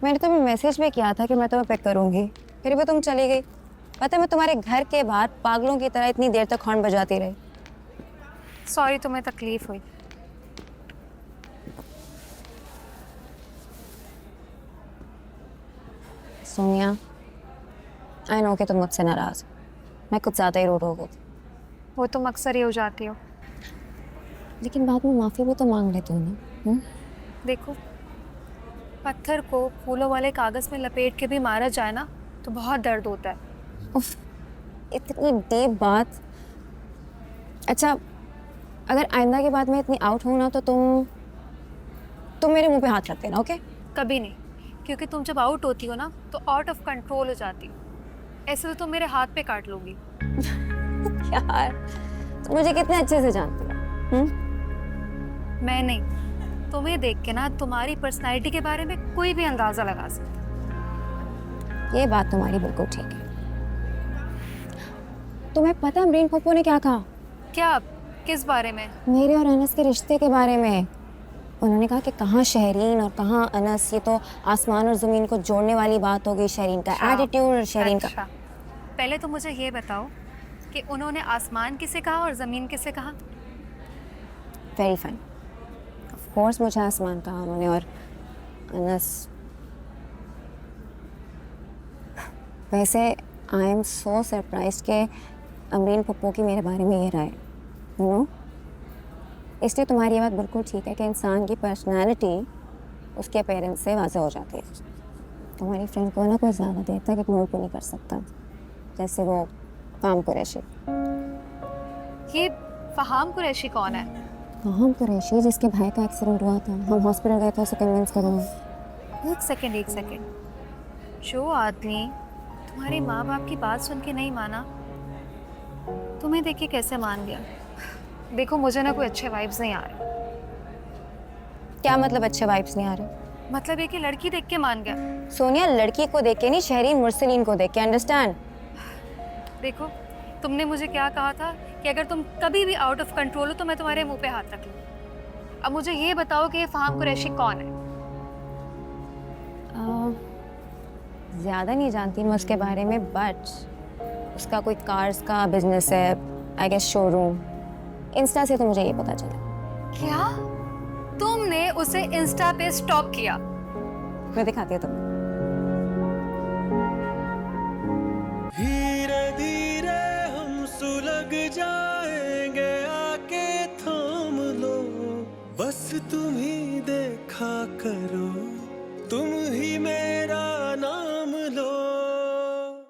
मैंने तुम्हें मैसेज भी किया था कि मैं तुम्हें पिक करूंगी, फिर भी तुम चली गई। पता है मैं तुम्हारे घर के बाहर पागलों की तरह इतनी देर तक हॉर्न बजाती रही। सॉरी तुम्हें तकलीफ हुई। सोनिया, आई नो कि तुम मुझसे नाराज हो, मैं कुछ ज्यादा ही रूड हो गई थी, वो तुम अक्सर ही हो जाती हो। लेकिन बाद में माफी भी तो मांग लेती हूँ ना। देखो, पत्थर को फूलों वाले कागज में लपेट के भी मारा जाए ना तो बहुत दर्द होता है। उफ, इतनी डीप बात। अच्छा, अगर आइंदा के बाद मैं इतनी आउट हूं ना तो तुम मेरे मुंह पे हाथ रख देना, ओके? कभी नहीं, क्योंकि तुम जब आउट होती हो ना तो आउट ऑफ कंट्रोल हो जाती हो। ऐसे तो तुम मेरे हाथ पे काट लोगी। यार, तुम मुझे कितने अच्छे से जानती हो। मैं नहीं, तुम्हें देख के ना तुम्हारी पर्सनैलिटी के बारे में कोई भी अंदाजा लगा सकता। ये बात तुम्हारी बिल्कुल ठीक है। तुम्हें पता अमरीन पप्पू ने क्या कहा? क्या? किस बारे में? मेरे और अनस के रिश्ते के बारे में। उन्होंने कहा कि कहाँ शहरीन और कहाँ अनस, ये तो आसमान और ज़मीन को जोड़ने वाली बात हो गई। शहरीन का एटीट्यूड और शहरीन का। पहले तो मुझे ये बताओ कि उन्होंने आसमान किसे कहा और ज़मीन किसे कहा? Very fine. ऑफ कोर्स मुझे आसमान कहा उन्होंने, और अनस। वैसे आई एम सो सरप्राइज कि अमरीन पप्पू की मेरे बारे में ये राय, यू नो। इसलिए तुम्हारी ये बात बिल्कुल ठीक है कि इंसान की पर्सनैलिटी उसके पेरेंट्स से वाज़ेह हो जाती है। तुम्हारी फ्रेंड को ना कोई ज़्यादा देर तक इग्नोर भी नहीं कर सकता, जैसे वो फाहम कुरैशी। ये फहाम कुरैशी कौन है? फाहम कुरैशी जिसके भाई का एक्सीडेंट हुआ था, हम हॉस्पिटल गए थे उसे कन्विंस करने। एक सेकेंड। जो आदमी तुम्हारे माँ बाप की बात सुन के नहीं माना, तुम्हें देख के कैसे मान गया? देखो, मुझे ना कोई अच्छे वाइब्स नहीं आ रहे। क्या मतलब अच्छे वाइब्स नहीं आ रहे? मतलब ये कि लड़की देख के मान गया। सोनिया, लड़की को देख के नहीं, शहरीन मुरसलीन को देख के, अंडरस्टैंड? देखो, तुमने मुझे क्या कहा था कि अगर तुम कभी भी आउट ऑफ कंट्रोल हो तो मैं तुम्हारे मुंह पे हाथ रख लूँ। अब मुझे ये बताओ कि ये फहाम कुरैशी कौन है? ज़्यादा नहीं जानती मैं उसके बारे में, बट उसका कोई कार्स का बिजनेस है, आई गेस शोरूम। इंस्टा से तो मुझे ये पता चला। क्या? तुमने उसे इंस्टा पे स्टॉक किया? मैं दिखाती हूँ तुम्हें। धीरे धीरे हम सुलग जाएंगे, आके थाम लो, बस तुम ही देखा करो, तुम ही मेरे